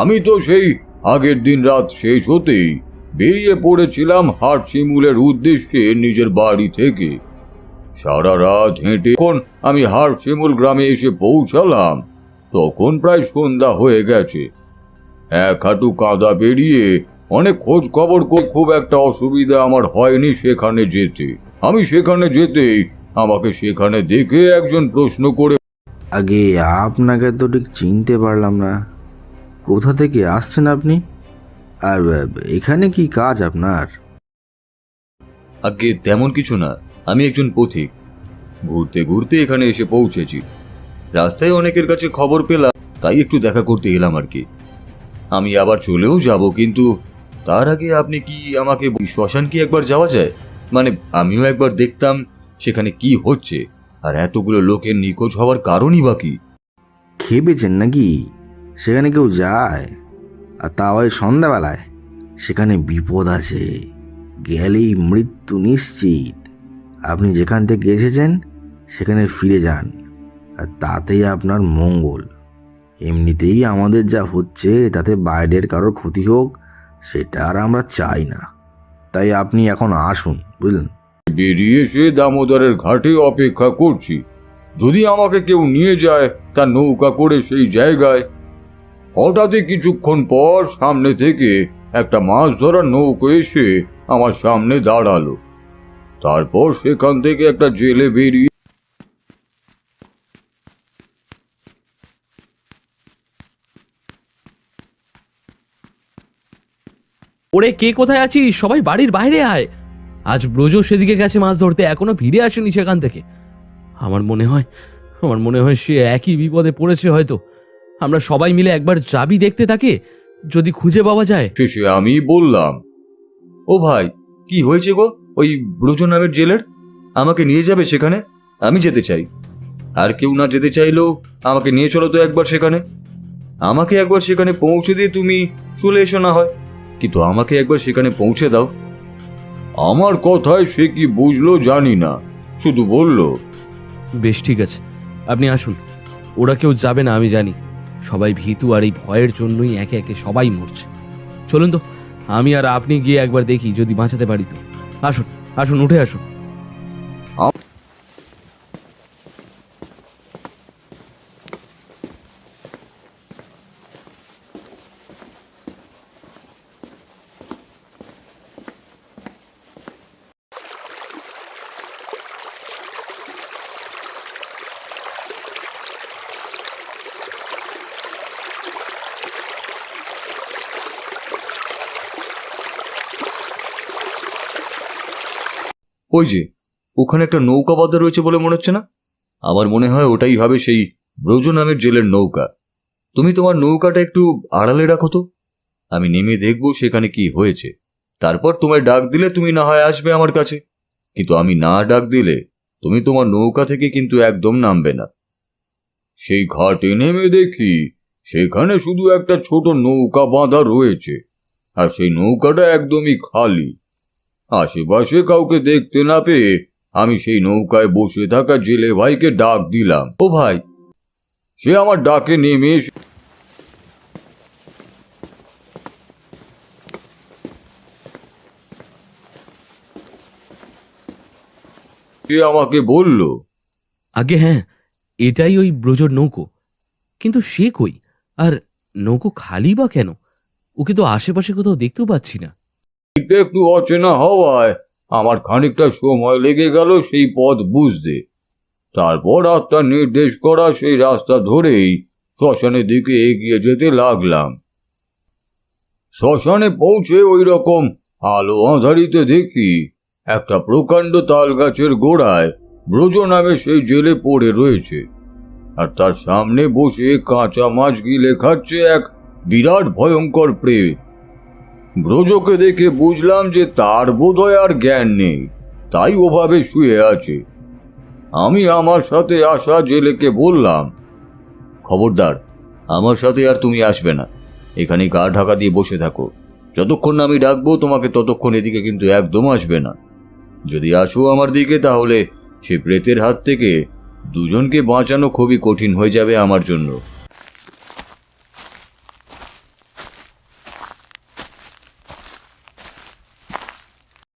আমি তো সেই আগের দিন রাত শেষ হতেই বেরিয়ে পড়েছিলাম হাটশিমুলের উদ্দেশ্যে নিজের বাড়ি থেকে। সারা রাত হেঁটে যখন আমি হাটশিমুল গ্রামে এসে পৌঁছালাম তখন প্রায় সন্ধ্যা হয়ে গেছে। এক হাঁটু কাদা পেরিয়ে অনেক খোঁজ খবর করে খুব একটা অসুবিধা আমার হয়নি সেখানে যেতে। আমি সেখানে যেতেই আমাকে সেখানে দেখে একজন প্রশ্ন করে, আগে আপনাকে তো ঠিক চিনতে পারলাম না, কোথা থেকে আসছেন আপনি, আর এখানে কি কাজ আপনার? আগে তেমন কিছু না, আমি একজন পথিক, ঘুরতে ঘুরতে এখানে এসে পৌঁছেছি। রাস্তায় অনেকের কাছে খবর পেলাম, তাই একটু দেখা করতে এলাম আর কি। আমি আবার চলেও যাব, কিন্তু তার আগে আপনি কি আমাকে শ্মশান কি একবার যাওয়া যায়? মানে আমিও একবার দেখতাম সেখানে কি হচ্ছে, আর এতগুলো লোকের নিখোঁজ হওয়ার কারণই বা কি? খেপেছেন নাকি? সেখানে কেউ যায়? আর তাও ওই সন্ধ্যাবেলায়? সেখানে বিপদ আছে, গেলেই মৃত্যু নিশ্চিত। আপনি যেখান থেকে এসেছেন সেখানে ফিরে যান, আর তাতেই আপনার মঙ্গল। এমনিতেই আমাদের যা হচ্ছে তাতে বাইরের কারোর ক্ষতি হোক সেটা আর আমরা চাই না। তাই আপনি এখন আসুন, বুঝলেন? বেরিয়ে এসে দামোদরের ঘাটে অপেক্ষা করছি, যদি আমাকে কেউ নিয়ে যায় তার নৌকা করে সেই জায়গায়। হঠাৎই কিছুক্ষণ পর সামনে থেকে একটা মাছ ধরার নৌকো এসে আমার সামনে দাঁড়ালো। তারপর সেখান থেকে একটা জেলে বেরিয়ে ওরে, কে কোথায় আছিস? সবাই বাড়ির বাইরে আয়। আজ ব্রজ সেদিকে গেছে মাছ ধরতে, এখনো ফিরে আসেনি সেখান থেকে। আমার মনে হয় সে একই বিপদে পড়েছে হয়তো। আমরা সবাই মিলে একবার যাবি দেখতে তাকে, যদি খুঁজে পাওয়া যায়। শেষে আমি বললাম, ও ভাই, কি হয়েছে গো ওই ব্রজ নামের জেলের? আমাকে নিয়ে যাবে সেখানে? আমি যেতে চাই। আর কেউ না যেতে চাইলেও আমাকে নিয়ে চলো তো একবার সেখানে। আমাকে একবার সেখানে পৌঁছে দিয়ে তুমি চলে এসো না হয়, কিন্তু আমাকে একবার সেখানে পৌঁছে দাও। আমার কথায় সে কি বুঝলো জানি না, শুধু বলল, বেশ, ঠিক আছে, আপনি আসুন। ওরা কেউ যাবে না আমি জানি। সবাই ভীতু, আর এই ভয়ের জন্যই একে একে সবাই মরছে। চলুন তো, আমি আর আপনি গিয়ে একবার দেখি, যদি বাঁচাতে পারি তো। আসুন আসুন, উঠে আসুন। ওই যে ওখানে একটা নৌকা বাঁধা রয়েছে বলে মনে হচ্ছে না? আমার মনে হয় ওটাই হবে সেই ব্রজ নামের জেলের নৌকা। তুমি তোমার নৌকাটা একটু আড়ালে রাখো তো, আমি নেমে দেখবো সেখানে কি হয়েছে। তারপর তোমায় ডাক দিলে তুমি না হয় আসবে আমার কাছে, কিন্তু আমি না ডাক দিলে তুমি তোমার নৌকা থেকে কিন্তু একদম নামবে না। সেই ঘাটে নেমে দেখি সেখানে শুধু একটা ছোট নৌকা বাঁধা রয়েছে, আর সেই নৌকাটা একদমই খালি। আশেপাশে কাউকে দেখতে না পেয়ে আমি সেই নৌকায় বসে থাকা জেলে ভাইকে ডাক দিলাম, ও ভাই। সে আমার ডাকে নেমে এসে আমাকে বলল, আগে হ্যাঁ, এটাই ওই ব্রজর নৌকো। কিন্তু সে কই? আর নৌকো খালি বা কেন? ওকে তো আশেপাশে কোথাও দেখতেও পাচ্ছি না। একটু অচেনা হওয়ায় আমার খানিকটা সময় লেগে গেল সেই পথ বুঝতে। তারপর আত্মার নির্দেশ করা সেই রাস্তা ধরেই শ্মশানের দিকে এগিয়ে যেতে লাগলাম। শ্মশানে পৌঁছে ওই রকম আলো আঁধারিতে দেখি একটা প্রকাণ্ড তাল গাছের গোড়ায় ব্রজ নামে সেই জেলে পড়ে রয়েছে, আর তার সামনে বসে কাঁচা মাছ গিলে খাচ্ছে এক বিরাট ভয়ঙ্কর প্রেত। ব্রজকে দেখে বুঝলাম যে তার বোধহয় আর জ্ঞান নেই, তাই ওভাবে শুয়ে আছে। আমি আমার সাথে আসা জেলেকে বললাম, খবরদার, আমার সাথে আর তুমি আসবে না, এখানে গা ঢাকা দিয়ে বসে থাকো। যতক্ষণ না আমি ডাকবো তোমাকে ততক্ষণ এদিকে কিন্তু একদম আসবে না। যদি আসো আমার দিকে তাহলে সে প্রেতের হাত থেকে দুজনকে বাঁচানো খুবই কঠিন হয়ে যাবে আমার জন্য।